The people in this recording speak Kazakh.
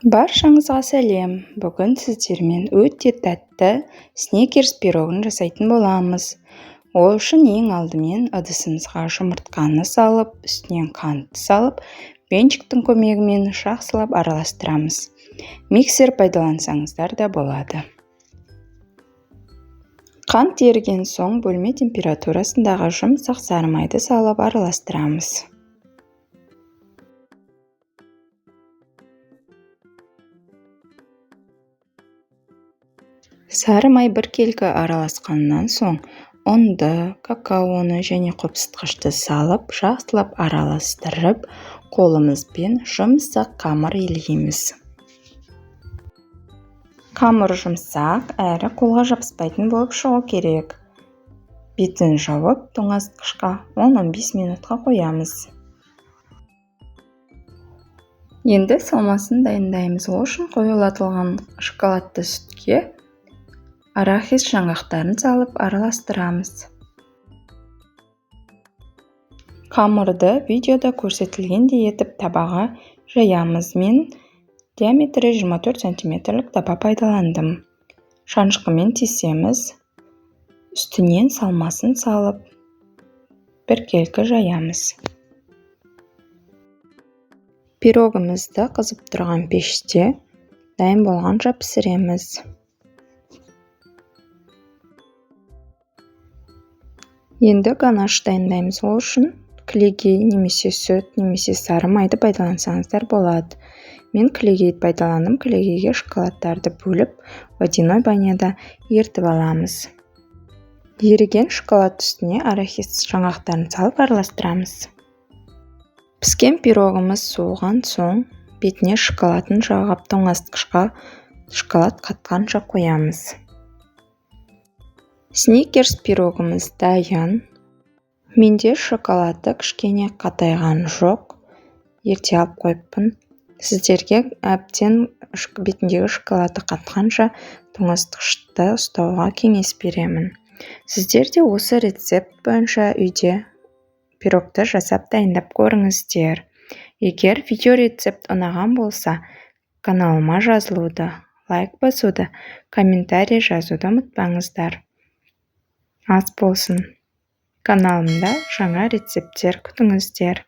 Баршаңызға сәлем. Бүгін сіздермен өте тәтті снекерс пирогын жасайтын боламыз. Ол үшін ең алдымен ыдысымызға жұмыртқаны салып, үстінен қантты салып, венчиктің көмегімен жақсылап араластырамыз. Миксер пайдалансаңыздар да болады. Қант еріген соң бөлме температурасындағы жұмсақ сары майды салып араластырамыз. Сары май біркелкі араласқаннан соң ұнды, какаоны және қопсытқышты салып, жақсылап араластырып, қолымызбен жұмсақ қамыр илейміз. Қамыр жұмсақ әрі қолға жабыспайтын болып шығу керек. Бетін жауып, тоңазытқышқа 10-15 минутқа қоямыз. Енді салмасын дайындаймыз. Ол үшін қоюлатылған шоколадты сүтке арахис жаңғақтарын салып араластырамыз. Қамырды видеода көрсетілгендей етіп табаға жаямыз. Мен диаметрі 24 см таба пайдаландым. Шанышқымен тесеміз. Үстінен салмасын салып, біркелкі жаямыз. Пирогымызды қызып тұрған пеште дайын болғанша пісіреміз. Енді ганаш дайындаймыз. Ол үшін кілегей немесе сүт, немесе сары майды пайдалансаңыздар болады. Мен кілегейді пайдаландым. Кілегейге шоколадтарды бөліп, водяной баняда ертіп аламыз. Еріген шоколад үстіне арахис жаңғақтарын салып араластырамыз. Піскен пирогымыз суыған соң бетіне шоколадын жағып, тоңазытқышқа шоколад қатқанша қоямыз. Снекерс пирогымыз дайын. Менде шоколады кішкене қатайған жоқ. Ерте алып қойыппын. Сіздерге әбден бетіндегі шоколады қатқанша тоңазытқышты ұстауға кеңес беремін. Сіздер де осы рецепт бойынша үйде пирогты жасап дайындап көріңіздер. Егер видео рецепт ұнаған болса, каналыма жазылуды, лайк басуды, комментарий жазуды ұмытпаңыздар. Ас болсын. Каналымда жаңа рецепттер күтіңіздер.